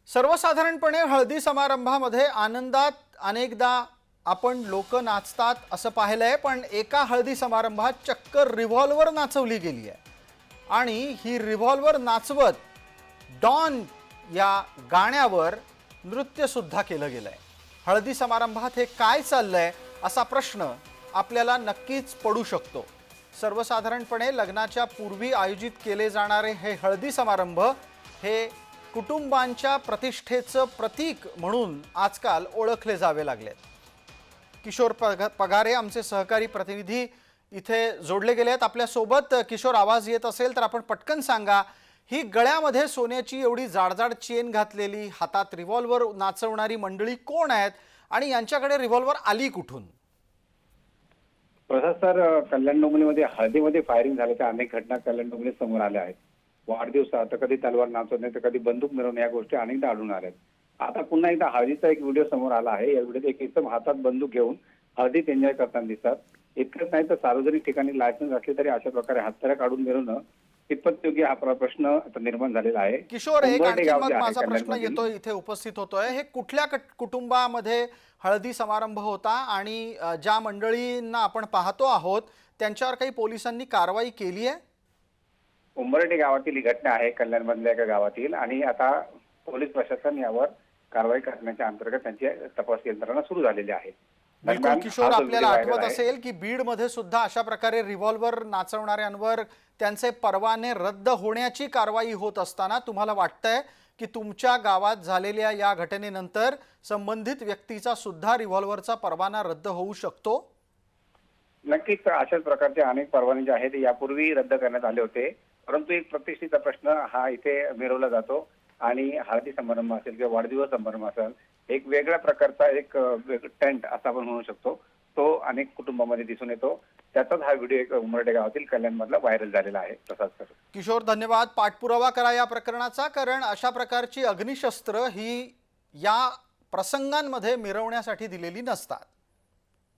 सर्वसाधारणपणे हळदी समारंभामध्ये आनंदात अनेकदा आपण लोक नाचतात असं पाहिलंय, पण एका हळदी समारंभात चक्क रिव्हॉल्वर नाचवली गेली आहे आणि ही रिव्हॉल्वर नाचवत डॉन या गाण्यावर नृत्य सुद्धा केलं गेलंय। हळदी समारंभात हे काय चाललंय असा प्रश्न आपल्याला नक्कीच पडू शकतो। सर्वसाधारणपणे लग्नाच्या पूर्वी आयोजित केले जाणारे हे हळदी समारंभ हे कुटुंबांच्या प्रतिष्ठेचं प्रतीक म्हणून आजकाल ओळखले जावे लागलेत। किशोर पगारे आमचे सहकारी प्रतिनिधी इथे जोडले गेले आहेत आपल्या सोबत। किशोर, आवाज येत असेल तर आपण पटकन सांगा, ही गळ्यामध्ये सोन्याची एवढी जाडजाड चेन घातलेली, हातात रिव्हॉल्वर नाचवणारी मंडळी कोण आहेत आणि यांच्याकडे रिव्हॉल्वर आली कुठून? प्रसाद सर, कल्याण डोंबिवलीमध्ये हळदीमध्ये फायरिंग झाल्याच्या अनेक घटना कल्याण डोंबिवलीत समोर आल्या आहेत। वाढदिवसात तर कधी तलवार नाचवणे तर कधी बंदूक मिरवणे या गोष्टी अनेकदा आढळून आल्या आहेत। आता पुन्हा एकदा हळदीचा एक व्हिडिओ समोर आला आहे। या व्हिडिओत एक इसम हातात बंदूक घेऊन हळदीत एन्जॉय करताना दिसतात। इतकंच नाही तर सार्वजनिक ठिकाणी लायसन्स असले तरी अशा प्रकारे हत्यारं काढून मिरवणं कितपत योग्य हा प्रश्न आता निर्माण झालेला आहे। किशोर, एक आणखी मग माझा प्रश्न येतो इथे उपस्थित होतोय, हे कुठल्या कुटुंबामध्ये हळदी समारंभ होता आणि ज्या मंडळींना आपण पाहतो आहोत त्यांच्यावर काही पोलिसांनी कारवाई केली आहे? उंबरठे गावातील ही घटना आहे, कल्याण मधल्या एका गावातील, आणि आता पोलीस प्रशासन यावर कारवाई करण्याच्या अंतर्गत त्यांची तपास यंत्रणा सुरू झालेली आहे। बिलकुल किशोर, आपल्याला आठवत असेल की बीड मध्ये सुद्धा अशा प्रकारे रिव्हॉल्वर नाचवणाऱ्यांवर त्यांचे परवाने रद्द होण्याची कारवाई होत असताना तुम्हाला वाटतंय की तुमच्या गावात झालेल्या या घटनेनंतर संबंधित व्यक्तीचा सुद्धा रिव्हॉल्वरचा परवाना रद्द होऊ शकतो? नक्कीच अशाच प्रकारचे अनेक परवाने जे आहेत यापूर्वी रद्द करण्यात आले होते, परंतु एक प्रतिष्ठेचा प्रश्न हा इथे मिरवला जातो आणि हळदी समारंभ असेल किंवा वाढदिवस समारंभ असेल, एक वेगळ्या प्रकारचा एक टेंट असा आपण म्हणू शकतो, तो अनेक कुटुंबामध्ये दिसून येतो। त्याचाच हा व्हिडिओ एक उमरडे गावातील कल्याण मधला व्हायरल झालेला आहे। प्रसाद सर, किशोर, धन्यवाद। पाठपुरावा करा या प्रकरणाचा, कारण अशा प्रकारची अग्निशस्त्र ही या प्रसंगांमध्ये मिरवण्यासाठी दिलेली नसतात।